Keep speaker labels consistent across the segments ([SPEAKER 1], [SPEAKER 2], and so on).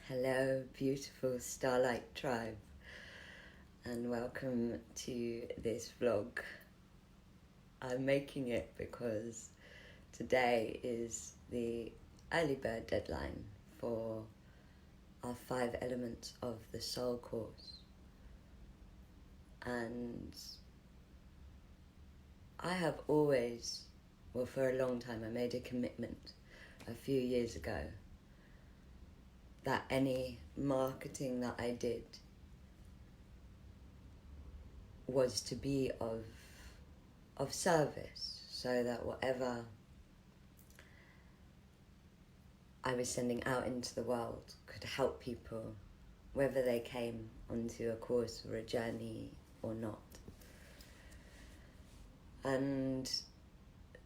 [SPEAKER 1] Hello, beautiful Starlight Tribe, and welcome to this vlog. I'm making it because today is the early bird deadline for our 5 elements of the soul course, and I have always, for a long time, I made a commitment a few years ago that any marketing that I did was to be of service, so that whatever I was sending out into the world could help people, whether they came onto a course or a journey or not. And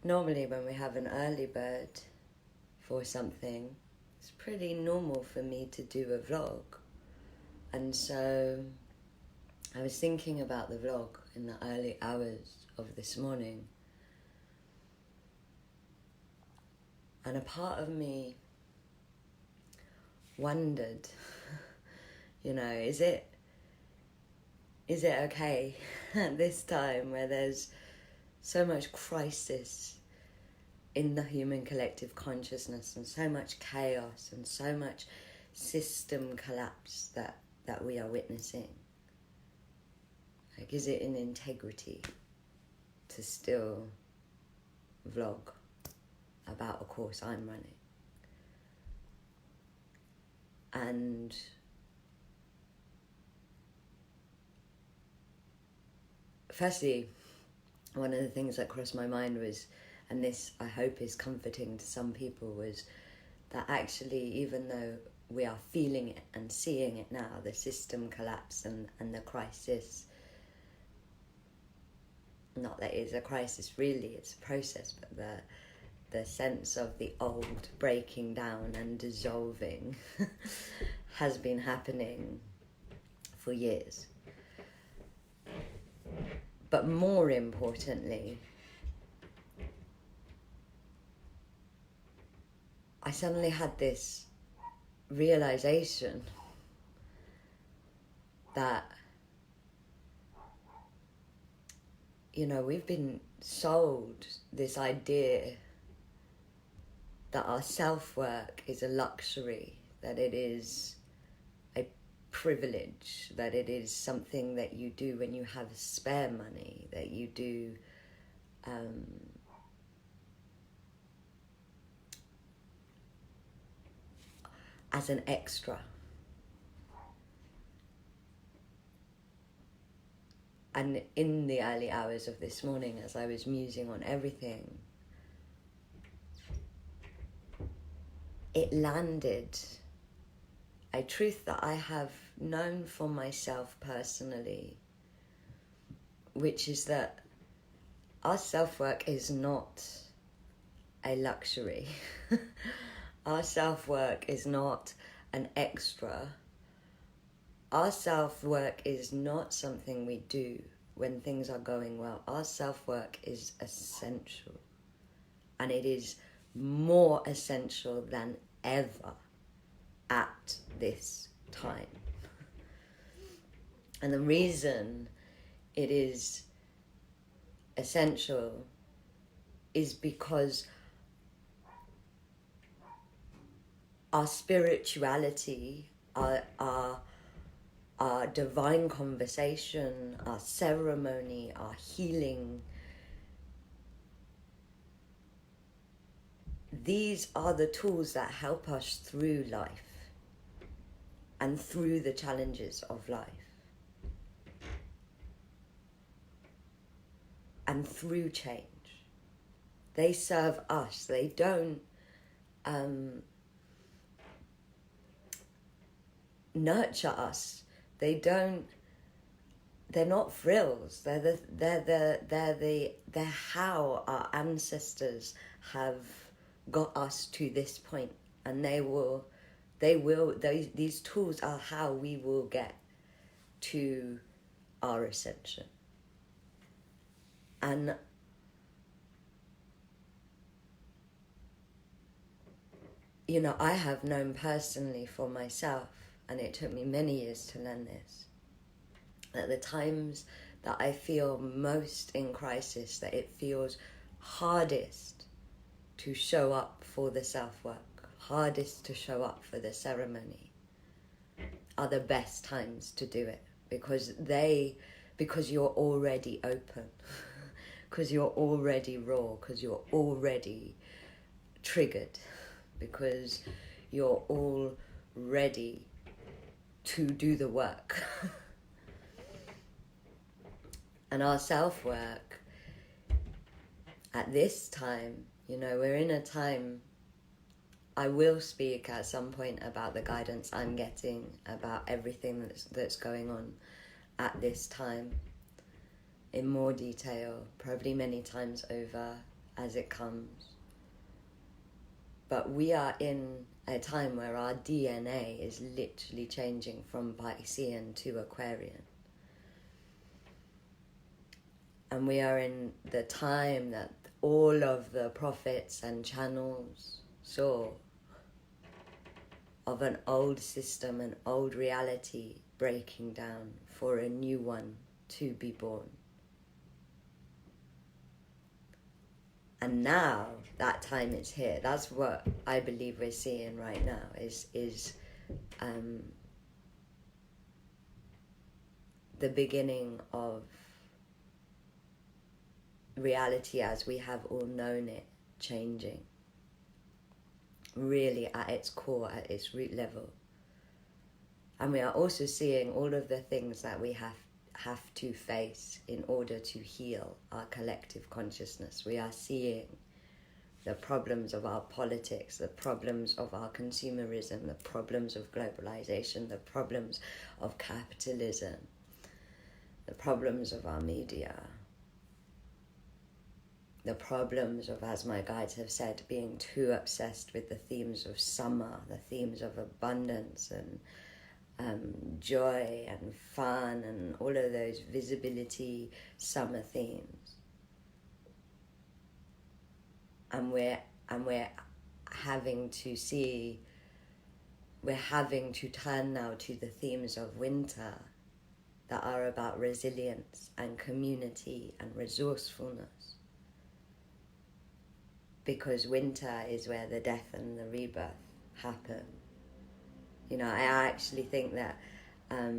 [SPEAKER 1] normally when we have an early bird for something, it's pretty normal for me to do a vlog. And so I was thinking about the vlog in the early hours of this morning, and a part of me wondered, is it okay at this time where there's so much crisis in the human collective consciousness and so much chaos and so much system collapse that we are witnessing? Like, is it in integrity to still vlog about a course I'm running? And firstly, one of the things that crossed my mind was, and this I hope is comforting to some people, was that actually, even though we are feeling it and seeing it now, the system collapse and the crisis, not that it's a crisis really, it's a process, but the sense of the old breaking down and dissolving has been happening for years. But more importantly, I suddenly had this realization that, we've been sold this idea that our self-work is a luxury, that it is a privilege, that it is something that you do when you have spare money, that you do as an extra. And in the early hours of this morning, as I was musing on everything, it landed a truth that I have known for myself personally, which is that our self-work is not a luxury. Our self-work is not an extra. Our self-work is not something we do when things are going well. Our self-work is essential, and it is more essential than ever at this time. And the reason it is essential is because our spirituality, our divine conversation, our ceremony, our healing, these are the tools that help us through life and through the challenges of life and through change. They serve us. They don't nurture us. They're not frills. They're how our ancestors have got us to this point, and these tools are how we will get to our ascension. And I have known personally for myself, and it took me many years to learn this, that the times that I feel most in crisis, that it feels hardest to show up for the self-work, hardest to show up for the ceremony, are the best times to do it, because you're already open, because you're already raw, because you're already triggered, because you're all ready to do the work. And our self-work at this time, we're in a time, I will speak at some point about the guidance I'm getting, about everything that's going on at this time in more detail, probably many times over as it comes. But we are in a time where our DNA is literally changing from Piscean to Aquarian. And we are in the time that all of the prophets and channels saw of an old system, an old reality breaking down for a new one to be born. And now that time is here. That's what I believe we're seeing right now is the beginning of reality as we have all known it changing, really at its core, at its root level. And we are also seeing all of the things that we have to face in order to heal our collective consciousness. We are seeing the problems of our politics, the problems of our consumerism, the problems of globalization, the problems of capitalism, the problems of our media, the problems of, as my guides have said, being too obsessed with the themes of summer, the themes of abundance and joy and fun and all of those visibility summer themes. And we're having to turn now to the themes of winter that are about resilience and community and resourcefulness. Because winter is where the death and the rebirth happen. I actually think that I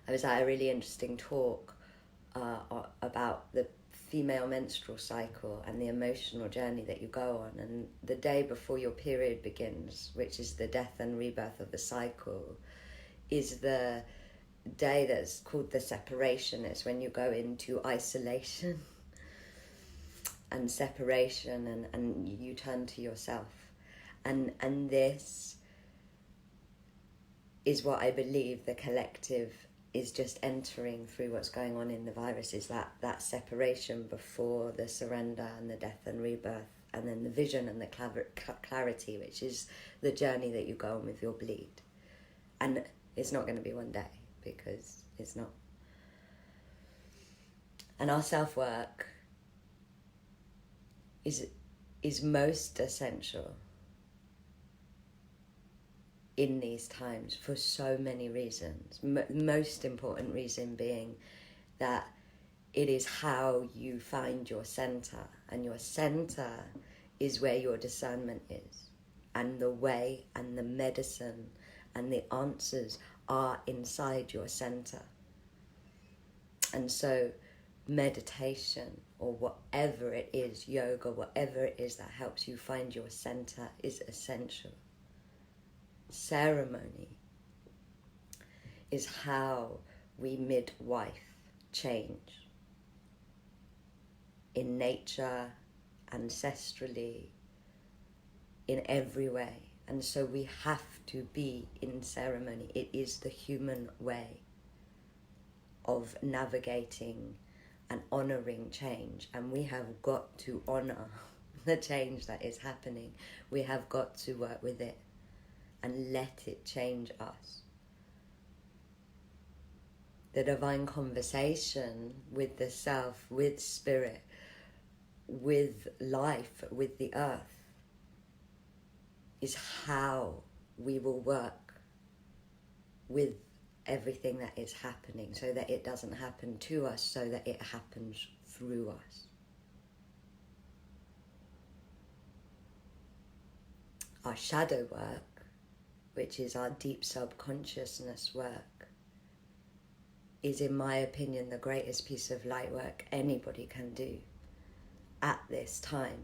[SPEAKER 1] was at a really interesting talk about the female menstrual cycle and the emotional journey that you go on. And the day before your period begins, which is the death and rebirth of the cycle, is the day that's called the separation. It's when you go into isolation and separation and you turn to yourself. And this is what I believe the collective is just entering through what's going on in the virus, is that separation before the surrender and the death and rebirth, and then the vision and the clarity, which is the journey that you go on with your bleed. And it's not going to be one day, because it's not. And our self-work is most essential in these times for so many reasons. Most important reason being that it is how you find your center, and your center is where your discernment is, and the way and the medicine and the answers are inside your center. And so meditation, or whatever it is, yoga, whatever it is that helps you find your center, is essential. Ceremony is how we midwife change in nature, ancestrally, in every way. And so we have to be in ceremony. It is the human way of navigating and honoring change. And we have got to honor the change that is happening. We have got to work with it and let it change us. The divine conversation with the self, with spirit, with life, with the earth, is how we will work with everything that is happening, so that it doesn't happen to us, so that it happens through us. Our shadow work, which is our deep subconsciousness work, is, in my opinion, the greatest piece of light work anybody can do at this time.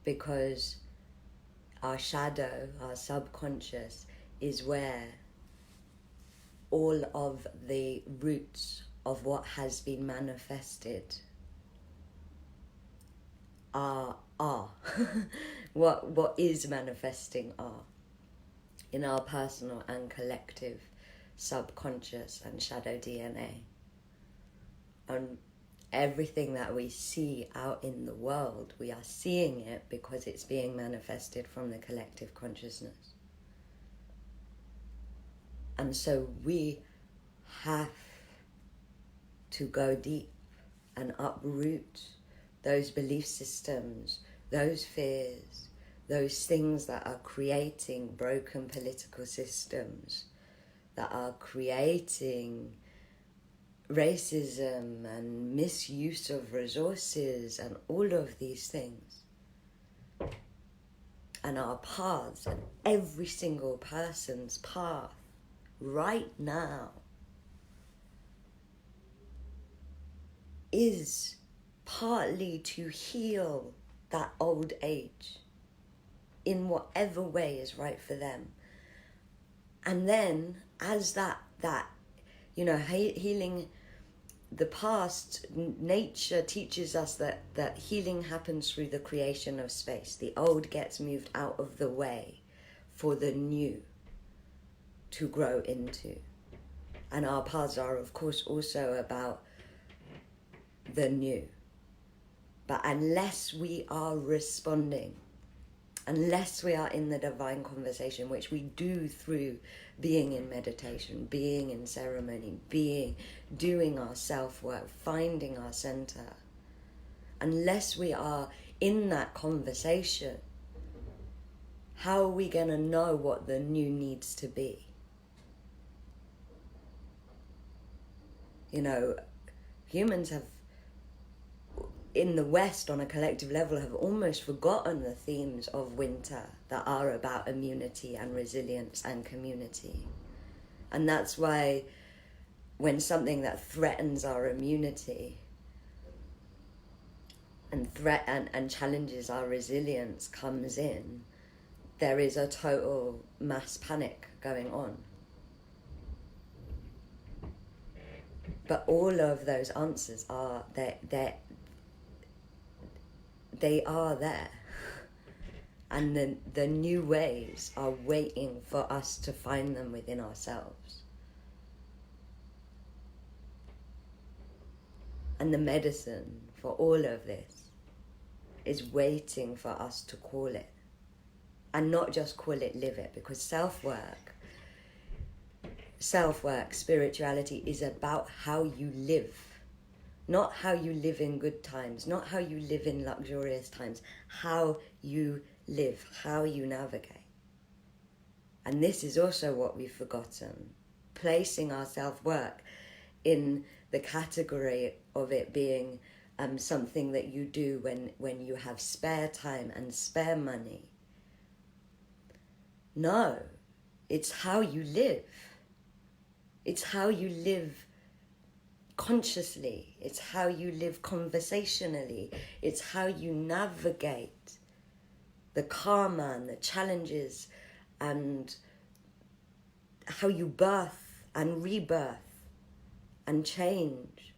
[SPEAKER 1] Because our shadow, our subconscious, is where all of the roots of what has been manifested are. what is manifesting are in our personal and collective subconscious and shadow DNA. And everything that we see out in the world, we are seeing it because it's being manifested from the collective consciousness. And so we have to go deep and uproot those belief systems, those fears, those things that are creating broken political systems, that are creating racism and misuse of resources and all of these things. And our paths, and every single person's path right now, is partly to heal that old age in whatever way is right for them. And then as that healing the past, nature teaches us that healing happens through the creation of space. The old gets moved out of the way for the new to grow into. And our paths are, of course, also about the new. But unless we are responding, unless we are in the divine conversation, which we do through being in meditation, being in ceremony, doing our self-work, finding our center, unless we are in that conversation, how are we going to know what the new needs to be? You know, humans have, in the West, on a collective level, have almost forgotten the themes of winter that are about immunity and resilience and community. And that's why when something that threatens our immunity and challenges our resilience comes in, there is a total mass panic going on. But all of those answers are they are there, and the new ways are waiting for us to find them within ourselves. And the medicine for all of this is waiting for us to call it, and not just call it, live it. Because self-work, spirituality is about how you live. Not how you live in good times, not how you live in luxurious times, how you live, how you navigate. And this is also what we've forgotten, placing our self-work in the category of it being something that you do when you have spare time and spare money. No, it's how you live. It's how you live consciously. It's how you live conversationally. It's how you navigate the karma and the challenges, and how you birth and rebirth and change.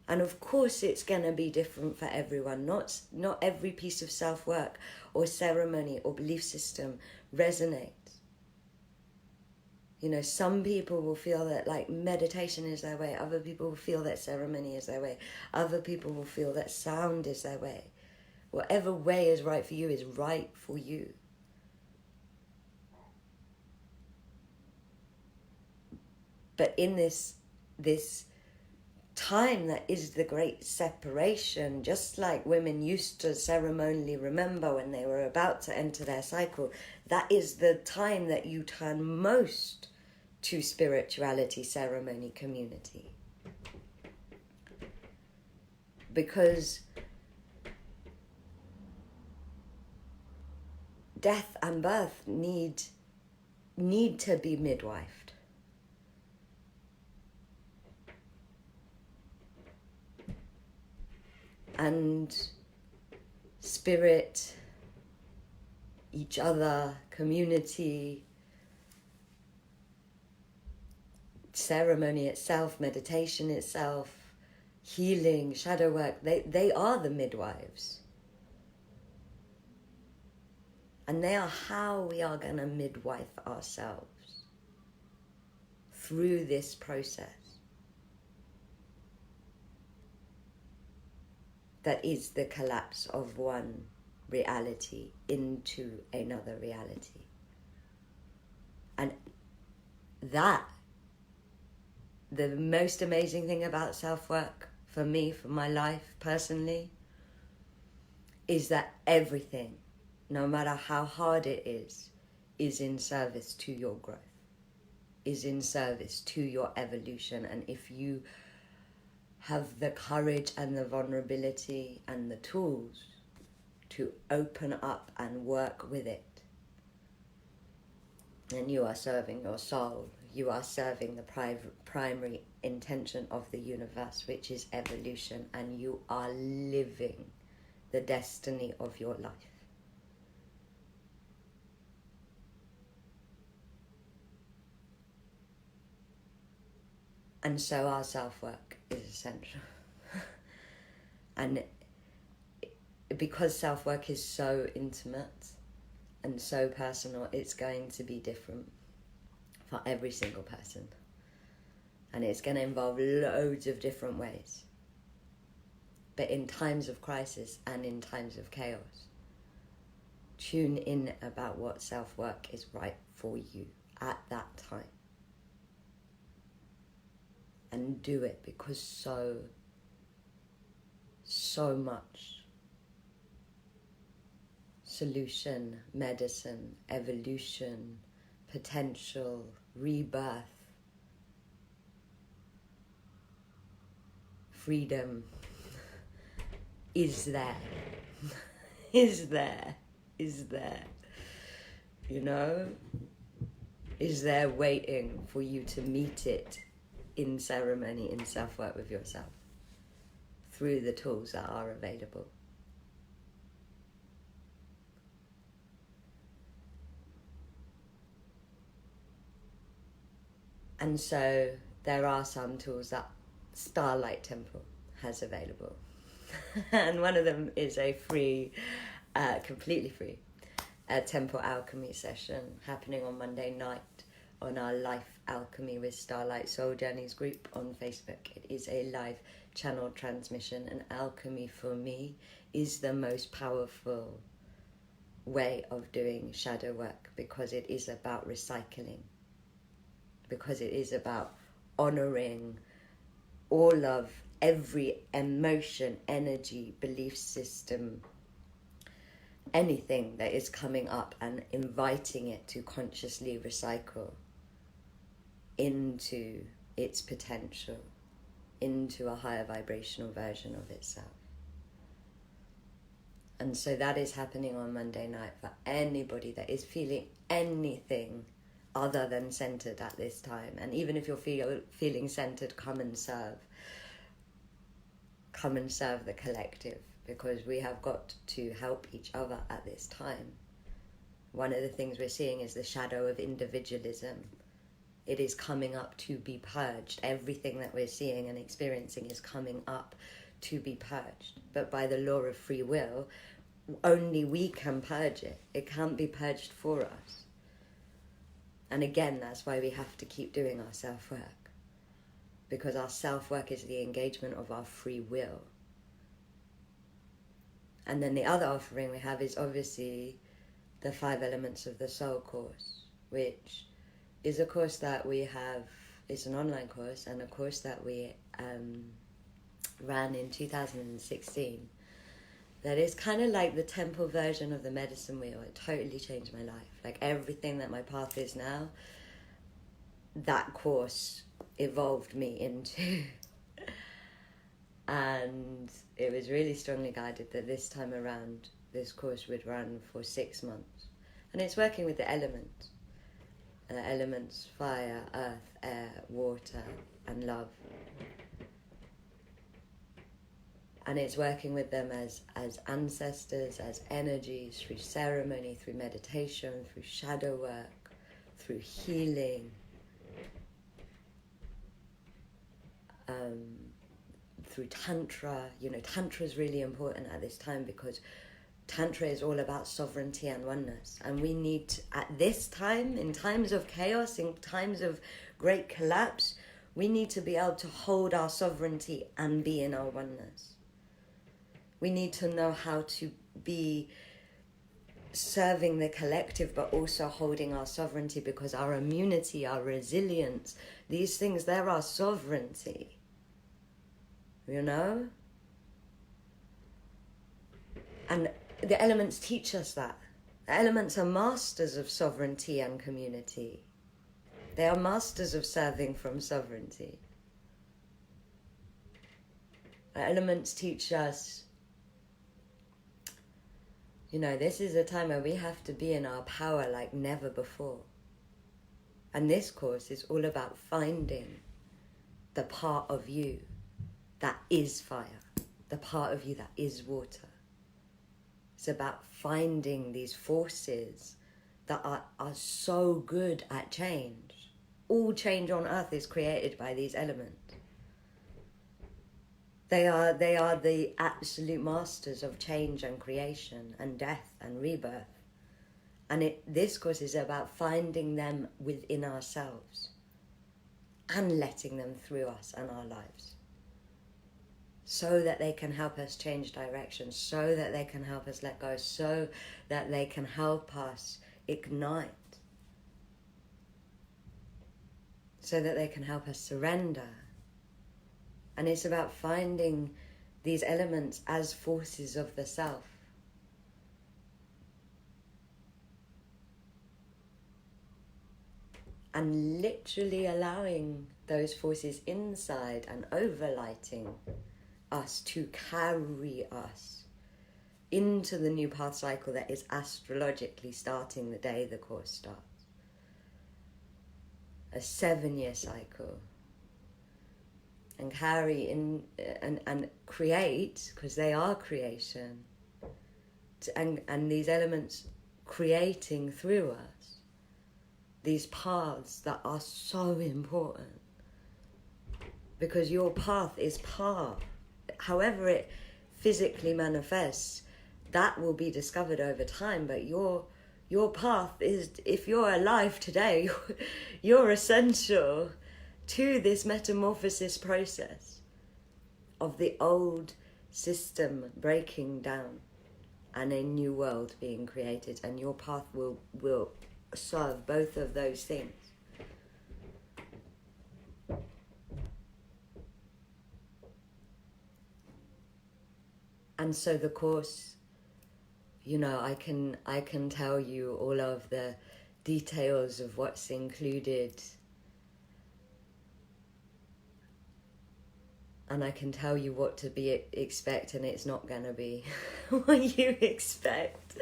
[SPEAKER 1] And of course it's going to be different for everyone. Not every piece of self-work or ceremony or belief system resonates. You know, some people will feel that like meditation is their way. Other people will feel that ceremony is their way. Other people will feel that sound is their way. Whatever way is right for you is right for you. But in this time that is the great separation, just like women used to ceremonially remember when they were about to enter their cycle, that is the time that you turn most to spirituality, ceremony, community. Because death and birth need to be midwifed. And spirit, each other, community, ceremony itself, meditation itself, healing, shadow work, they are the midwives. And they are how we are going to midwife ourselves through this process that is the collapse of one reality into another reality. And that, the most amazing thing about self-work for me, for my life personally, is that everything, no matter how hard it is in service to your growth, is in service to your evolution. And if you have the courage and the vulnerability and the tools to open up and work with it, then you are serving your soul. You are serving the primary intention of the universe, which is evolution, and you are living the destiny of your life. And so our self-work is essential. And because self-work is so intimate and so personal, it's going to be different for every single person. And it's going to involve loads of different ways. But in times of crisis and in times of chaos, tune in about what self-work is right for you at that time. And do it, because so much solution, medicine, evolution, potential, rebirth, freedom is there. Is there. You know? Is there waiting for you to meet it in ceremony, in self-work with yourself, through the tools that are available. And so there are some tools that Starlight Temple has available. And one of them is a free, completely free, Temple Alchemy session happening on Monday night on our Life Alchemy with Starlight Soul Journeys group on Facebook. It is a live channel transmission, and alchemy for me is the most powerful way of doing shadow work, because it is about recycling, because it is about honoring all of every emotion, energy, belief system, anything that is coming up, and inviting it to consciously recycle into its potential, into a higher vibrational version of itself. And so that is happening on Monday night for anybody that is feeling anything other than centered at this time. And even if you're feeling centered, come and serve. Come and serve the collective, because we have got to help each other at this time. One of the things we're seeing is the shadow of individualism. It is coming up to be purged. Everything that we're seeing and experiencing is coming up to be purged. But by the law of free will, only we can purge it. It can't be purged for us. And again, that's why we have to keep doing our self-work. Because our self-work is the engagement of our free will. And then the other offering we have is obviously the 5 Elements of the Soul course, which is a course that we have, it's an online course, and a course that we ran in 2016 that is kind of like the temple version of the medicine wheel. It totally changed my life. Like everything that my path is now, that course evolved me into. And it was really strongly guided that this time around, this course would run for 6 months. And it's working with the elements. Elements: fire, earth, air, water, and love. And it's working with them as ancestors, as energies, through ceremony, through meditation, through shadow work, through healing, through Tantra. You know, Tantra is really important at this time because Tantra is all about sovereignty and oneness. And we need to, at this time, in times of chaos, in times of great collapse, we need to be able to hold our sovereignty and be in our oneness. We need to know how to be serving the collective, but also holding our sovereignty, because our immunity, our resilience, these things, they're our sovereignty. You know? And the elements teach us that. The elements are masters of sovereignty and community. They are masters of serving from sovereignty. The elements teach us, you know, this is a time where we have to be in our power like never before. And this course is all about finding the part of you that is fire, the part of you that is water. It's about finding these forces that are so good at change. All change on earth is created by these elements. They are the absolute masters of change and creation and death and rebirth. And this course is about finding them within ourselves and letting them through us and our lives, so that they can help us change direction, so that they can help us let go, so that they can help us ignite, so that they can help us surrender. And it's about finding these elements as forces of the self. And literally allowing those forces inside and overlighting us to carry us into the new path cycle that is astrologically starting the day the course starts. A 7-year cycle. And carry in and create, because they are creation, and these elements creating through us these paths that are so important, because your path is path. However it physically manifests, that will be discovered over time, but your path is, if you're alive today, you're essential to this metamorphosis process of the old system breaking down and a new world being created. And your path will serve both of those things. And so the course, you know, I can tell you all of the details of what's included, and I can tell you what to expect, and it's not going to be what you expect.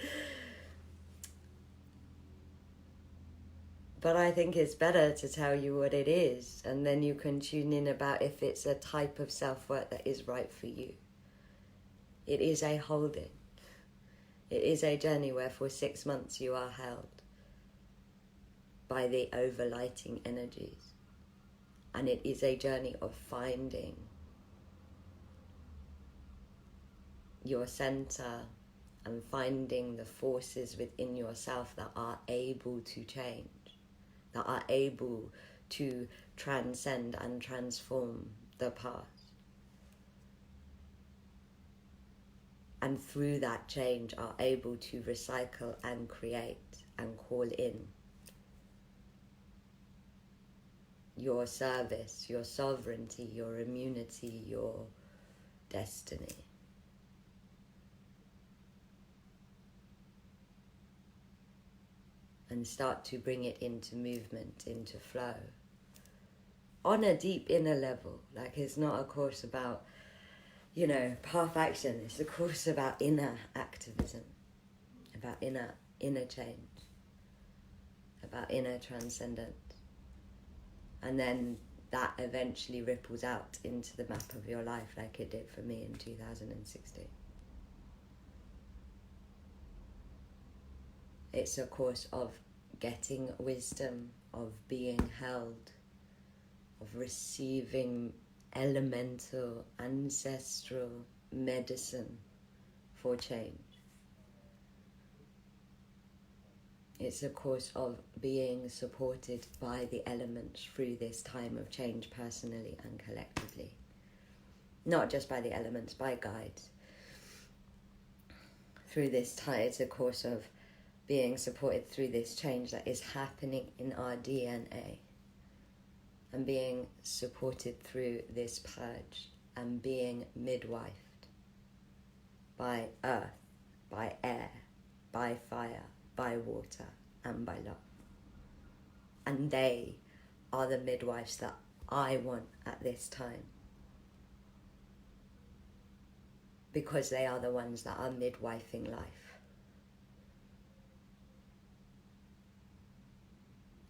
[SPEAKER 1] But I think it's better to tell you what it is, and then you can tune in about if it's a type of self-work that is right for you. It is a holding. It is a journey where for 6 months you are held by the overlighting energies. And it is a journey of finding your center and finding the forces within yourself that are able to change, that are able to transcend and transform the past. And through that change are able to recycle and create and call in your service, your sovereignty, your immunity, your destiny. And start to bring it into movement, into flow. On a deep inner level. Like, it's not a course about, path action. It's a course about inner activism. About inner change. About inner transcendence. And then that eventually ripples out into the map of your life, like it did for me in 2016. It's a course of getting wisdom, of being held, of receiving elemental, ancestral medicine for change. It's a course of being supported by the elements through this time of change, personally and collectively. Not just by the elements, by guides. Through this time, it's a course of being supported through this change that is happening in our DNA. And being supported through this purge and being midwifed by earth, by air, by fire, by water, and by love. And they are the midwives that I want at this time. Because they are the ones that are midwifing life.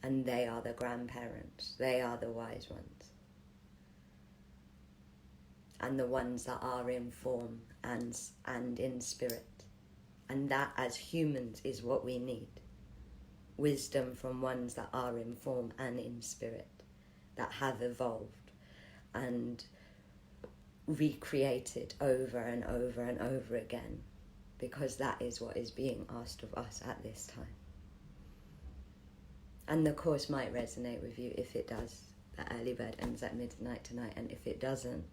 [SPEAKER 1] And they are the grandparents. They are the wise ones. And the ones that are in form and in spirit. And that, as humans, is what we need. Wisdom from ones that are in form and in spirit, that have evolved and recreated over and over and over again, because that is what is being asked of us at this time. And the course might resonate with you. If it does, the early bird ends at midnight tonight, and if it doesn't,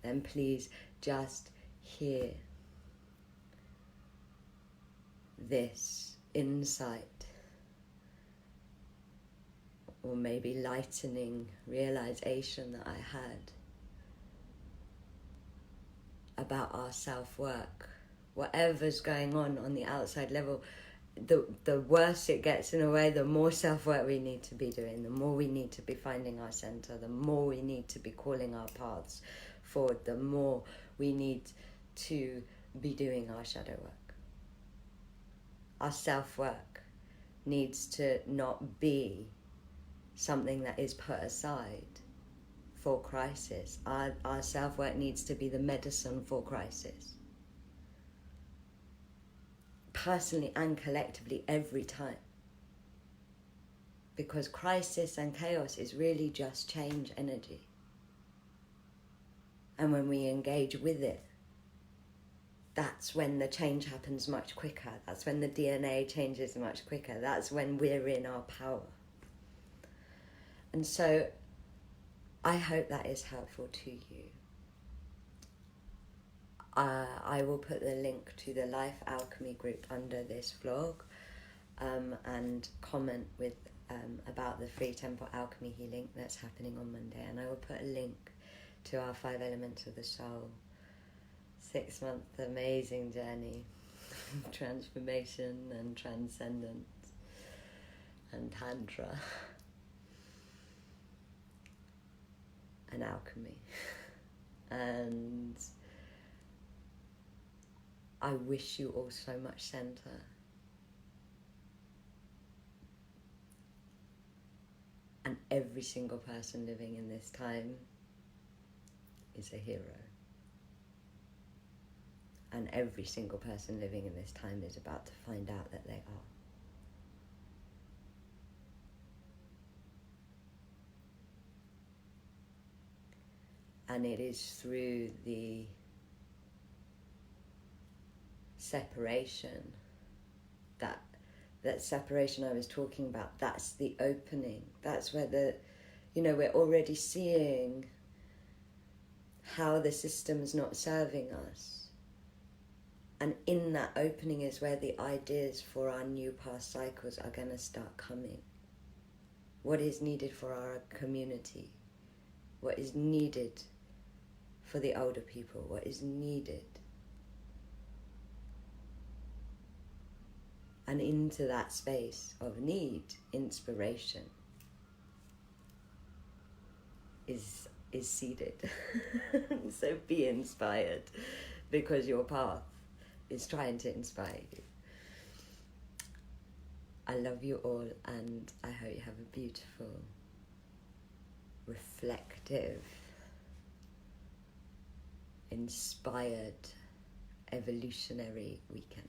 [SPEAKER 1] then please just hear this insight, or maybe lightening realization that I had about our self-work. Whatever's going on the outside level, the worse it gets in a way, the more self-work we need to be doing, the more we need to be finding our center, the more we need to be calling our paths forward, the more we need to be doing our shadow work. Our self-work needs to not be something that is put aside for crisis. Our self-work needs to be the medicine for crisis. Personally and collectively, every time. Because crisis and chaos is really just change energy. And when we engage with it, that's when the change happens much quicker. That's when the DNA changes much quicker. That's when we're in our power. And so I hope that is helpful to you. I will put the link to the Life Alchemy group under this vlog, and comment with about the free temple alchemy healing that's happening on Monday. And I will put a link to our 5 elements of the soul 6-month amazing journey, transformation and transcendence and tantra and alchemy. And I wish you all so much center. And every single person living in this time is a hero. And every single person living in this time is about to find out that they are. And it is through the separation, that separation I was talking about, that's the opening. That's where we're already seeing how the system's not serving us. And in that opening is where the ideas for our new past cycles are going to start coming. What is needed for our community? What is needed for the older people, what is needed. And into that space of need, inspiration is seeded. So be inspired, because your path is trying to inspire you. I love you all, and I hope you have a beautiful, reflective, inspired, evolutionary weekend.